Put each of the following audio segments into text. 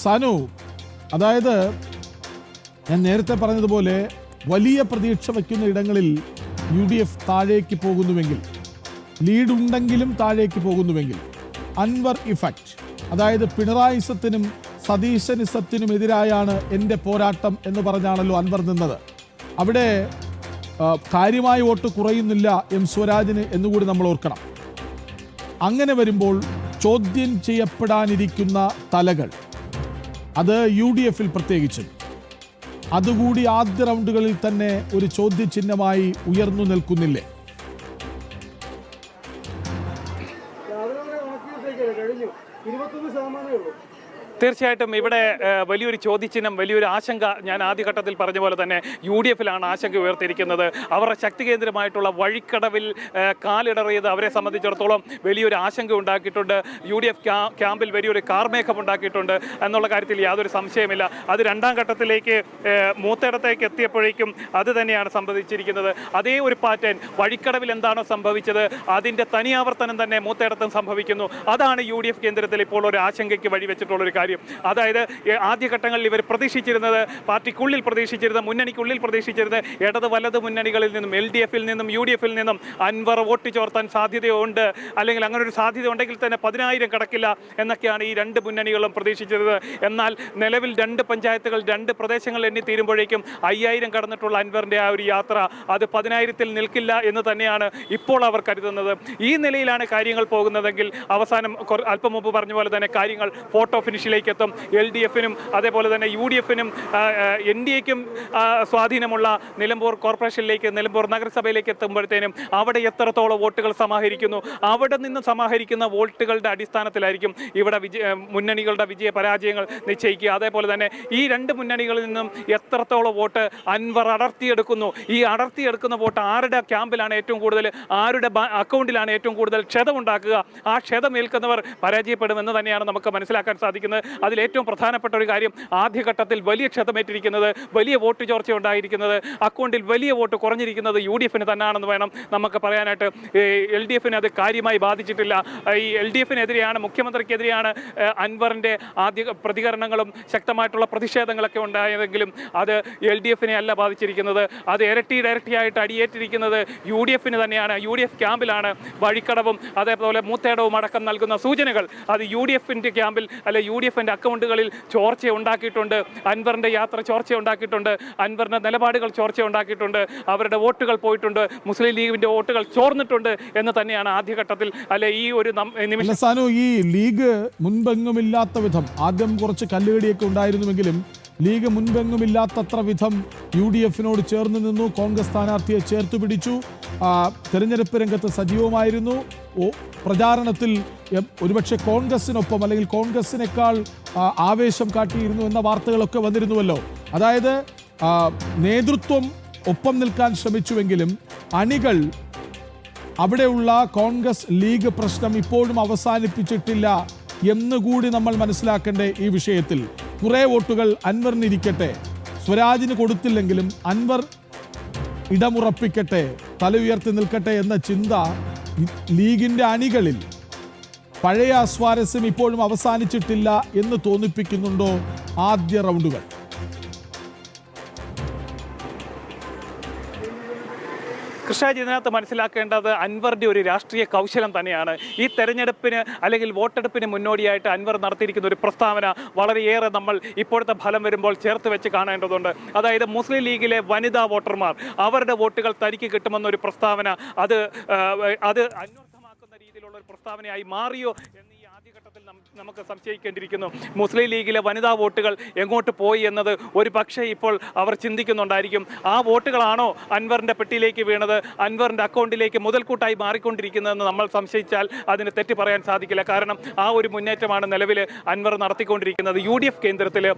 സാനു, അതായത് ഞാൻ നേരത്തെ പറഞ്ഞതുപോലെ വലിയ പ്രതീക്ഷ വയ്ക്കുന്ന ഇടങ്ങളിൽ UDF താഴേക്ക് പോകുന്നുവെങ്കിൽ, ലീഡ് ഉണ്ടെങ്കിലും താഴേക്ക് പോകുന്നുവെങ്കിൽ, അൻവർ ഇഫക്റ്റ്, അതായത് പിണറായിസത്തിനും സതീശനിസത്തിനും എതിരായാണ് എൻ്റെ പോരാട്ടം എന്ന് പറഞ്ഞാണല്ലോ അൻവർ നിന്നത്. അവിടെ കാര്യമായ വോട്ട് കുറയുന്നില്ല സ്വരാജിന് എന്നുകൂടി നമ്മൾ ഓർക്കണം. അങ്ങനെ വരുമ്പോൾ ചോദ്യം ചെയ്യപ്പെടാനിരിക്കുന്ന തലകൾ, അത് UDFൽ പ്രത്യേകിച്ചും, അതുകൂടി ആദ്യ റൗണ്ടുകളിൽ തന്നെ ഒരു ചോദ്യചിഹ്നമായി ഉയർന്നു നിൽക്കുന്നില്ലേ? തീർച്ചയായിട്ടും ഇവിടെ വലിയൊരു ചോദ്യചിഹ്നം, വലിയൊരു ആശങ്ക, ഞാൻ ആദ്യഘട്ടത്തിൽ പറഞ്ഞ പോലെ തന്നെ UDFലാണ് ആശങ്ക ഉയർത്തിയിരിക്കുന്നത്. അവരുടെ ശക്തി കേന്ദ്രമായിട്ടുള്ള വഴിക്കടവിൽ കാലിടറിയത് അവരെ സംബന്ധിച്ചിടത്തോളം വലിയൊരു ആശങ്ക ഉണ്ടാക്കിയിട്ടുണ്ട്. UDF ക്യാമ്പിൽ വലിയൊരു കാർമേഘം ഉണ്ടാക്കിയിട്ടുണ്ട് എന്നുള്ള കാര്യത്തിൽ യാതൊരു സംശയമില്ല. അത് രണ്ടാം ഘട്ടത്തിലേക്ക് മൂത്തേടത്തേക്ക് എത്തിയപ്പോഴേക്കും അത് തന്നെയാണ് സംഭവിച്ചിരിക്കുന്നത്. അതേ ഒരു പാറ്റേൺ വഴിക്കടവിൽ എന്താണോ സംഭവിച്ചത് അതിൻ്റെ തനിയാവർത്തനം തന്നെ മൂത്തേടത്തും സംഭവിക്കുന്നു. അതാണ് UDF കേന്ദ്രത്തിൽ ഇപ്പോൾ ഒരു ആശങ്കയ്ക്ക് വഴിവെച്ചിട്ടുള്ളൊരു കാര്യം. അതായത് ആദ്യഘട്ടങ്ങളിൽ ഇവർ പ്രതീക്ഷിച്ചിരുന്നത്, പാർട്ടിക്കുള്ളിൽ പ്രതീക്ഷിച്ചിരുന്നത്, മുന്നണിക്കുള്ളിൽ പ്രതീക്ഷിച്ചിരുന്നത്, ഇടത് വലത് മുന്നണികളിൽ നിന്നും LDFൽ നിന്നും UDFൽ നിന്നും അൻവർ വോട്ട് ചോർത്താൻ സാധ്യതയുണ്ട്, അല്ലെങ്കിൽ അങ്ങനെ ഒരു സാധ്യത ഉണ്ടെങ്കിൽ തന്നെ 10,000 കടക്കില്ല എന്നൊക്കെയാണ് ഈ രണ്ട് മുന്നണികളും പ്രതീക്ഷിച്ചിരുന്നത്. എന്നാൽ നിലവിൽ 2 പഞ്ചായത്തുകൾ 2 പ്രദേശങ്ങൾ എണ്ണി തീരുമ്പോഴേക്കും 5,000 കടന്നിട്ടുള്ള അൻവറിൻ്റെ ആ ഒരു യാത്ര അത് 10,000-ൽ നിൽക്കില്ല എന്ന് തന്നെയാണ് ഇപ്പോൾ അവർ കരുതുന്നത്. ഈ നിലയിലാണ് കാര്യങ്ങൾ പോകുന്നതെങ്കിൽ അവസാനം അല്പം മുമ്പ് പറഞ്ഞ പോലെ തന്നെ കാര്യങ്ങൾ ഫോട്ടോ ഫിനിഷിലേക്ക് എത്തും. LDFനും അതേപോലെ തന്നെ UDFനും NDAക്കും സ്വാധീനമുള്ള നിലമ്പൂർ കോർപ്പറേഷനിലേക്ക്, നിലമ്പൂർ നഗരസഭയിലേക്ക് എത്തുമ്പോഴത്തേനും അവിടെ എത്രത്തോളം വോട്ടുകൾ സമാഹരിക്കുന്നു, അവിടെ നിന്ന് സമാഹരിക്കുന്ന വോട്ടുകളുടെ അടിസ്ഥാനത്തിലായിരിക്കും ഇവിടെ മുന്നണികളുടെ വിജയ പരാജയങ്ങൾ നിശ്ചയിക്കുക. അതേപോലെ തന്നെ ഈ 2 മുന്നണികളിൽ നിന്നും എത്രത്തോളം വോട്ട് അൻവർ അടർത്തിയെടുക്കുന്നു, ഈ അടർത്തിയെടുക്കുന്ന വോട്ട് ആരുടെ ക്യാമ്പിലാണ് ഏറ്റവും കൂടുതൽ, ആരുടെ അക്കൗണ്ടിലാണ് ഏറ്റവും കൂടുതൽ ക്ഷതമുണ്ടാക്കുക, ആ ക്ഷതമേൽക്കുന്നവർ പരാജയപ്പെടുമെന്ന് തന്നെയാണ് നമുക്ക് മനസ്സിലാക്കാൻ സാധിക്കുന്നത്. അതിലേറ്റവും പ്രധാനപ്പെട്ട ഒരു കാര്യം, ആദ്യഘട്ടത്തിൽ വലിയ ക്ഷതമേറ്റിരിക്കുന്നത്, വലിയ വോട്ട് ചോർച്ച ഉണ്ടായിരിക്കുന്നത്, അക്കൗണ്ടിൽ വലിയ വോട്ട് കുറഞ്ഞിരിക്കുന്നത് UDFന് തന്നെയാണെന്ന് വേണം നമുക്ക് പറയാനായിട്ട്. LDFന് അത് കാര്യമായി ബാധിച്ചിട്ടില്ല. ഈ LDFനെതിരെയാണ്, മുഖ്യമന്ത്രിക്കെതിരെയാണ് അൻവറിൻ്റെ ആദ്യ പ്രതികരണങ്ങളും ശക്തമായിട്ടുള്ള പ്രതിഷേധങ്ങളൊക്കെ ഉണ്ടായതെങ്കിലും അത് LDFനെ അല്ല ബാധിച്ചിരിക്കുന്നത്. അത് ഇരട്ടിയായിട്ട് അടിയേറ്റിരിക്കുന്നത് UDFന് തന്നെയാണ്. UDF ക്യാമ്പിലാണ് വഴിക്കടവും അതേപോലെ മൂത്തേടവും അടക്കം നൽകുന്ന സൂചനകൾ അത് UDFൻ്റെ ക്യാമ്പിൽ അല്ലെ UDFൻ്റെ അക്കൗണ്ടുകളിൽ ചോർച്ച ഉണ്ടാക്കിയിട്ടുണ്ട്. അൻവറിൻ്റെ യാത്ര ചോർച്ച ഉണ്ടാക്കിയിട്ടുണ്ട്, അൻവറിൻ്റെ നിലപാടുകൾ ചോർച്ച ഉണ്ടാക്കിയിട്ടുണ്ട്, അവരുടെ വോട്ടുകൾ പോയിട്ടുണ്ട്, മുസ്ലിം ലീഗിൻ്റെ വോട്ടുകൾ ചോർന്നിട്ടുണ്ട് എന്ന് തന്നെയാണ് ആദ്യഘട്ടത്തിൽ അല്ലെ ഈ ഒരു നിമിഷം. ഈ ലീഗ് മുൻപെങ്ങുമില്ലാത്ത വിധം, ആദ്യം കുറച്ച് കല്ലുകടിയൊക്കെ ഉണ്ടായിരുന്നുവെങ്കിലും ലീഗ് മുൻപെങ്ങുമില്ലാത്തത്ര വിധം UDFനോട് ചേർന്ന് നിന്നു. കോൺഗ്രസ് സ്ഥാനാർത്ഥിയെ ചേർത്ത് പിടിച്ചു. തെരഞ്ഞെടുപ്പ് രംഗത്ത് സജീവമായിരുന്നു. പ്രചാരണത്തിൽ ഒരുപക്ഷെ കോൺഗ്രസിനൊപ്പം അല്ലെങ്കിൽ കോൺഗ്രസിനേക്കാൾ ആവേശം കാട്ടിയിരുന്നു എന്ന വാർത്തകളൊക്കെ വന്നിരുന്നുവല്ലോ. അതായത് നേതൃത്വം ഒപ്പം നിൽക്കാൻ ശ്രമിച്ചുവെങ്കിലും അണികൾ അവിടെയുള്ള കോൺഗ്രസ് ലീഗ് പ്രശ്നം ഇപ്പോഴും അവസാനിപ്പിച്ചിട്ടില്ല എന്നുകൂടി നമ്മൾ മനസ്സിലാക്കേണ്ടേ ഈ വിഷയത്തിൽ. കുറേ വോട്ടുകൾ അൻവറിനിരിക്കട്ടെ, സ്വരാജിന് കൊടുത്തില്ലെങ്കിലും അൻവർ ഇടമുറപ്പിക്കട്ടെ, തല ഉയർത്തി നിൽക്കട്ടെ എന്ന ചിന്ത ലീഗിൻ്റെ അണികളിൽ പഴയ അസ്വാരസ്യം ഇപ്പോഴും അവസാനിച്ചിട്ടില്ല എന്ന് തോന്നിപ്പിക്കുന്നുണ്ടോ ആദ്യ റൗണ്ടുകൾ? കൃഷ്ണാജി, ഇതിനകത്ത് മനസ്സിലാക്കേണ്ടത് അൻവറിൻ്റെ ഒരു രാഷ്ട്രീയ കൗശലം തന്നെയാണ്. ഈ തെരഞ്ഞെടുപ്പിന് അല്ലെങ്കിൽ വോട്ടെടുപ്പിന് മുന്നോടിയായിട്ട് അൻവർ നടത്തിയിരിക്കുന്ന ഒരു പ്രസ്താവന വളരെയേറെ നമ്മൾ ഇപ്പോഴത്തെ ഫലം വരുമ്പോൾ ചേർത്ത് വെച്ച് കാണേണ്ടതുണ്ട്. അതായത് മുസ്ലിം ലീഗിലെ വനിതാ വോട്ടർമാർ, അവരുടെ വോട്ടുകൾ തനിക്ക് കിട്ടുമെന്നൊരു പ്രസ്താവന, അത് അന്വർത്ഥമാക്കുന്ന രീതിയിലുള്ള ഒരു പ്രസ്താവനയായി മാറിയോ എന്ന് ഈ ആദ്യഘട്ടത്തിൽ നമുക്ക് സംശയിക്കേണ്ടിയിരിക്കുന്നു. മുസ്ലിം ലീഗിലെ വനിതാ വോട്ടുകൾ എങ്ങോട്ട് പോയി എന്നത് ഒരു പക്ഷേ ഇപ്പോൾ അവർ ചിന്തിക്കുന്നുണ്ടായിരിക്കും. ആ വോട്ടുകളാണോ അൻവറിൻ്റെ പെട്ടിയിലേക്ക് വീണത്, അൻവറിൻ്റെ അക്കൗണ്ടിലേക്ക് മുതൽക്കൂട്ടായി മാറിക്കൊണ്ടിരിക്കുന്നതെന്ന് നമ്മൾ സംശയിച്ചാൽ അതിന് തെറ്റ് പറയാൻ സാധിക്കില്ല. കാരണം ആ ഒരു മുന്നേറ്റമാണ് നിലവിൽ അൻവർ നടത്തിക്കൊണ്ടിരിക്കുന്നത്. UDF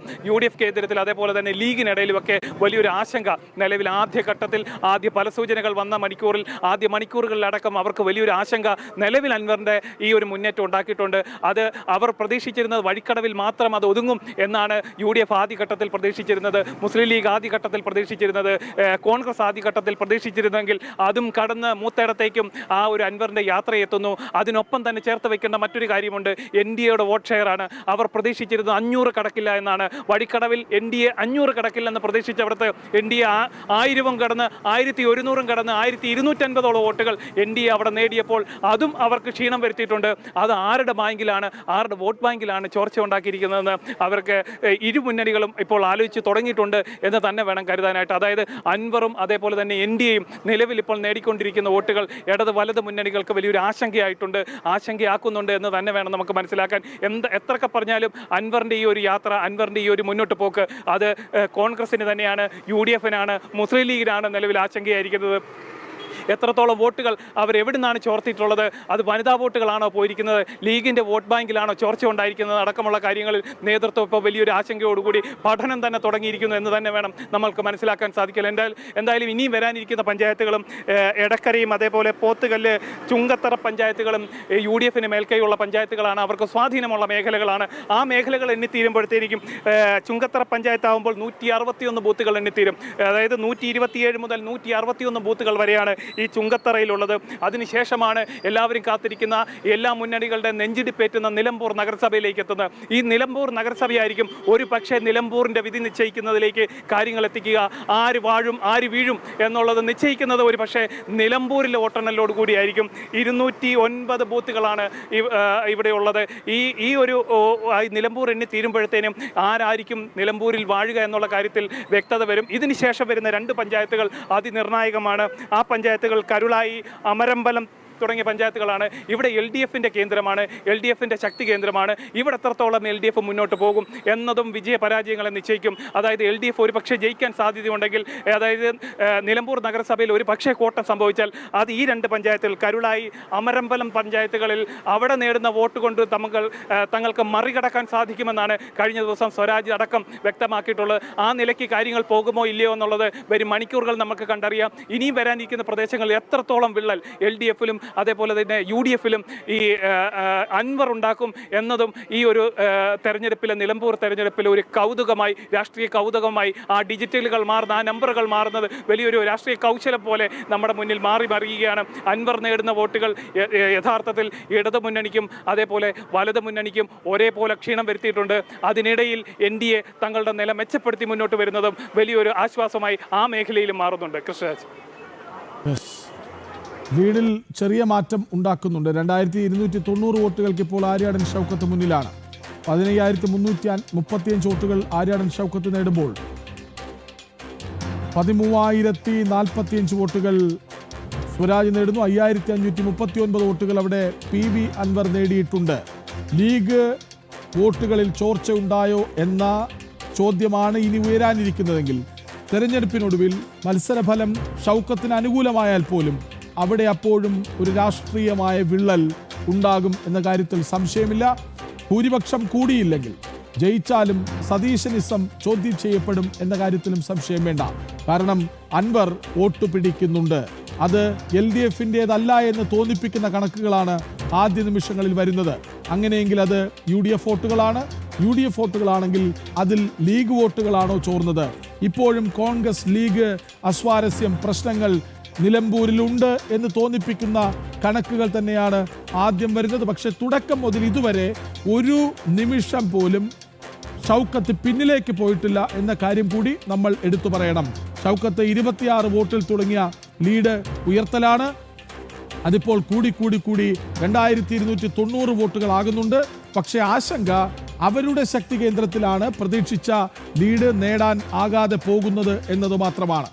കേന്ദ്രത്തിൽ അതേപോലെ തന്നെ ലീഗിനിടയിലുമൊക്കെ വലിയൊരു ആശങ്ക നിലവിൽ ആദ്യഘട്ടത്തിൽ പല സൂചനകൾ വന്ന മണിക്കൂറുകളിലടക്കം അവർക്ക് വലിയൊരു ആശങ്ക നിലവിൽ അൻവറിൻ്റെ ഈ ഒരു മുന്നേറ്റം ഉണ്ടാക്കിയിട്ടുണ്ട്. അത് അവർ പ്രതീക്ഷിച്ചിരുന്നത് വഴിക്കടവിൽ മാത്രം അത് ഒതുങ്ങും എന്നാണ് UDF ആദ്യഘട്ടത്തിൽ പ്രതീക്ഷിച്ചിരുന്നത്, മുസ്ലിം ലീഗ് ആദ്യഘട്ടത്തിൽ പ്രതീക്ഷിച്ചിരുന്നത്, കോൺഗ്രസ് ആദ്യഘട്ടത്തിൽ പ്രതീക്ഷിച്ചിരുന്നെങ്കിൽ അതും കടന്ന് മൂത്തേടത്തേക്കും ആ ഒരു അൻവറിൻ്റെ യാത്ര എത്തുന്നു. അതിനൊപ്പം തന്നെ ചേർത്ത് വെക്കേണ്ട മറ്റൊരു കാര്യമുണ്ട്, NDAയുടെ വോട്ട് ഷെയറാണ്. അവർ പ്രതീക്ഷിച്ചിരുന്നത് 500 കടക്കില്ല എന്നാണ്. വഴിക്കടവിൽ NDA 500 കടക്കില്ലെന്ന് പ്രതീക്ഷിച്ചവിടുത്തെ NDA 1000 കടന്ന് 1100 കടന്ന് 1250ഓളം വോട്ടുകൾ NDA അവിടെ നേടിയപ്പോൾ അതും അവർക്ക് ക്ഷീണം വരുത്തിയിട്ടുണ്ട്. അത് ആരുടെ ബാങ്കിലാണ്, ആരുടെ വോട്ട് ബാങ്കിലാണ് ചോർച്ച ഉണ്ടാക്കിയിരിക്കുന്നതെന്ന് അവർക്ക് ഇരു മുന്നണികളും ഇപ്പോൾ ആലോചിച്ച് തുടങ്ങിയിട്ടുണ്ട് എന്ന് തന്നെ വേണം കരുതാനായിട്ട്. അതായത് അൻവറും അതേപോലെ തന്നെ NDAയും നിലവിൽ ഇപ്പോൾ നേടിക്കൊണ്ടിരിക്കുന്ന വോട്ടുകൾ ഇടത് വലത് മുന്നണികൾക്ക് വലിയൊരു ആശങ്കയായിട്ടുണ്ട്, ആശങ്കയാക്കുന്നുണ്ട് എന്ന് തന്നെ വേണം നമുക്ക് മനസ്സിലാക്കാൻ. എത്രയൊക്കെ പറഞ്ഞാലും അൻവറിൻ്റെ ഈ ഒരു യാത്ര, അൻവറിൻ്റെ ഈ ഒരു മുന്നോട്ട് പോക്ക് അത് കോൺഗ്രസിന് തന്നെയാണ്, UDFനാണ്, മുസ്ലിം ലീഗിനാണ് നിലവിൽ ആശങ്കയായിരിക്കുന്നത്. എത്രത്തോളം വോട്ടുകൾ അവരെവിടെ നിന്നാണ് ചോർത്തിയിട്ടുള്ളത്, അത് വനിതാ വോട്ടുകളാണോ പോയിരിക്കുന്നത്, ലീഗിൻ്റെ വോട്ട് ബാങ്കിലാണോ ചോർച്ച ഉണ്ടായിരിക്കുന്നത് അടക്കമുള്ള കാര്യങ്ങളിൽ നേതൃത്വം ഇപ്പോൾ വലിയൊരു ആശങ്കയോടുകൂടി പഠനം തന്നെ തുടങ്ങിയിരിക്കുന്നു എന്ന് തന്നെ വേണം നമ്മൾക്ക് മനസ്സിലാക്കാൻ സാധിക്കില്ല. എന്തായാലും ഇനിയും വരാനിരിക്കുന്ന പഞ്ചായത്തുകളും എടക്കരയും അതേപോലെ പോത്തുകല്ല്, ചുങ്കത്തറ പഞ്ചായത്തുകളും UDFന് മേൽക്കൈയുള്ള പഞ്ചായത്തുകളാണ്, അവർക്ക് സ്വാധീനമുള്ള മേഖലകളാണ്. ആ മേഖലകൾ എണ്ണിത്തീരുമ്പോഴത്തേക്കും ചുങ്കത്തറ പഞ്ചായത്താവുമ്പോൾ 161 ബൂത്തുകൾ എണ്ണിത്തീരും. അതായത് 127 മുതൽ 161 ബൂത്തുകൾ വരെയാണ് ഈ ചുങ്കത്തറയിലുള്ളത്. അതിനുശേഷമാണ് എല്ലാവരും കാത്തിരിക്കുന്ന എല്ലാ മുന്നണികളുടെ നെഞ്ചിടിപ്പേറ്റുന്ന നിലമ്പൂർ നഗരസഭയിലേക്ക് എത്തുന്നത്. ഈ നിലമ്പൂർ നഗരസഭയായിരിക്കും ഒരു പക്ഷേ നിലമ്പൂരിൻ്റെ വിധി നിശ്ചയിക്കുന്നതിലേക്ക് കാര്യങ്ങൾ എത്തിക്കുക. ആര് വാഴും ആര് വീഴും എന്നുള്ളത് നിശ്ചയിക്കുന്നത് ഒരു പക്ഷേ നിലമ്പൂരിലെ വോട്ടെണ്ണലോട് കൂടിയായിരിക്കും. 209 ബൂത്തുകളാണ് ഇവിടെയുള്ളത്. ഈ ഒരു നിലമ്പൂർ എണ്ണി തീരുമ്പോഴത്തേനും ആരായിരിക്കും നിലമ്പൂരിൽ വാഴുക എന്നുള്ള കാര്യത്തിൽ വ്യക്തത വരും. ഇതിനുശേഷം വരുന്ന 2 പഞ്ചായത്തുകൾ അതിനിർണായകമാണ്. ആ പഞ്ചായത്തുകൾ കരുളായി, അമരമ്പലം തുടങ്ങിയ പഞ്ചായത്തുകളാണ്. ഇവിടെ LDFൻ്റെ കേന്ദ്രമാണ്, LDFൻ്റെ ശക്തി കേന്ദ്രമാണ്. ഇവിടെ എത്രത്തോളം LDF മുന്നോട്ട് പോകും എന്നതും വിജയപരാജയങ്ങളെ നിശ്ചയിക്കും. അതായത് LDF ഒരു പക്ഷേ ജയിക്കാൻ സാധ്യതയുണ്ടെങ്കിൽ, അതായത് നിലമ്പൂർ നഗരസഭയിൽ ഒരു പക്ഷേ കോട്ടം സംഭവിച്ചാൽ അത് ഈ 2 പഞ്ചായത്തുകൾ കരുളായി, അമരമ്പലം പഞ്ചായത്തുകളിൽ അവിടെ നേടുന്ന വോട്ട് കൊണ്ട് തങ്ങൾക്ക് മറികടക്കാൻ സാധിക്കുമെന്നാണ് കഴിഞ്ഞ ദിവസം സ്വരാജ് അടക്കം വ്യക്തമാക്കിയിട്ടുള്ളത്. ആ നിലയ്ക്ക് കാര്യങ്ങൾ പോകുമോ ഇല്ലയോ എന്നുള്ളത് വരും മണിക്കൂറുകൾ നമുക്ക് കണ്ടറിയാം. ഇനിയും വരാനിരിക്കുന്ന പ്രദേശങ്ങളിൽ എത്രത്തോളം വിള്ളൽ LDFലും അതേപോലെ തന്നെ UDFലും ഈ അൻവർ ഉണ്ടാക്കും എന്നതും ഈ ഒരു തെരഞ്ഞെടുപ്പിലെ, നിലമ്പൂർ തെരഞ്ഞെടുപ്പിലെ ഒരു കൗതുകമായി, രാഷ്ട്രീയ കൗതുകമായി ആ ഡിജിറ്റലുകൾ മാറുന്ന, ആ നമ്പറുകൾ മാറുന്നത് വലിയൊരു രാഷ്ട്രീയ കൗശലം പോലെ നമ്മുടെ മുന്നിൽ മറിയുകയാണ്. അൻവർ നേടുന്ന വോട്ടുകൾ യഥാർത്ഥത്തിൽ ഇടത് മുന്നണിക്കും അതേപോലെ വലത് മുന്നണിക്കും ഒരേപോലെ ക്ഷീണം വരുത്തിയിട്ടുണ്ട്. അതിനിടയിൽ NDA തങ്ങളുടെ നില മെച്ചപ്പെടുത്തി മുന്നോട്ട് വരുന്നതും വലിയൊരു ആശ്വാസമായി ആ മേഖലയിലും മാറുന്നുണ്ട്. കൃഷ്ണരാജ്, ലീഡിൽ ചെറിയ മാറ്റം ഉണ്ടാക്കുന്നുണ്ട്. 2290 വോട്ടുകൾക്ക് ഇപ്പോൾ ആര്യാടൻ ഷൗക്കത്ത് മുന്നിലാണ്. 15335 വോട്ടുകൾ ആര്യാടൻ ഷൗക്കത്ത് നേടുമ്പോൾ 13045 വോട്ടുകൾ സ്വരാജ് നേടുന്നു. 5539 വോട്ടുകൾ അവിടെ PV അൻവർ നേടിയിട്ടുണ്ട്. ലീഗ് വോട്ടുകളിൽ ചോർച്ച ഉണ്ടായോ എന്ന ചോദ്യമാണ് ഇനി ഉയരാനിരിക്കുന്നതെങ്കിൽ തെരഞ്ഞെടുപ്പിനൊടുവിൽ മത്സരഫലം ഷൗക്കത്തിന് അനുകൂലമായാൽ പോലും അവിടെ അപ്പോഴും ഒരു രാഷ്ട്രീയമായ വിള്ളൽ ഉണ്ടാകും എന്ന കാര്യത്തിൽ സംശയമില്ല. ഭൂരിപക്ഷം കൂടിയില്ലെങ്കിൽ ജയിച്ചാലും സതീശനിസം ചോദ്യം ചെയ്യപ്പെടും എന്ന കാര്യത്തിലും സംശയം വേണ്ട. കാരണം അൻവർ വോട്ട് പിടിക്കുന്നുണ്ട്. അത് LDFൻ്റേതല്ല എന്ന് തോന്നിപ്പിക്കുന്ന കണക്കുകളാണ് ആദ്യ നിമിഷങ്ങളിൽ വരുന്നത്. അങ്ങനെയെങ്കിൽ അത് UDF വോട്ടുകളാണ്. UDF വോട്ടുകളാണെങ്കിൽ അതിൽ ലീഗ് വോട്ടുകളാണോ ചോർന്നത്? ഇപ്പോഴും കോൺഗ്രസ് ലീഗ് അസ്വാരസ്യം, പ്രശ്നങ്ങൾ നിലമ്പൂരിലുണ്ട് എന്ന് തോന്നിപ്പിക്കുന്ന കണക്കുകൾ തന്നെയാണ് ആദ്യം വരുന്നത്. പക്ഷെ തുടക്കം മുതൽ ഇതുവരെ ഒരു നിമിഷം പോലും ഷൗക്കത്ത് പിന്നിലേക്ക് പോയിട്ടില്ല എന്ന കാര്യം കൂടി നമ്മൾ എടുത്തു പറയണം. ഷൗക്കത്ത് 26 വോട്ടിൽ തുടങ്ങിയ ലീഡ് ഉയർത്തലാണ്. അതിപ്പോൾ കൂടി 2290 വോട്ടുകൾ ആകുന്നുണ്ട്. പക്ഷേ ആശങ്ക അവരുടെ ശക്തി കേന്ദ്രത്തിലാണ് പ്രതീക്ഷിച്ച ലീഡ് നേടാൻ ആകാതെ പോകുന്നത് എന്നത് മാത്രമാണ്.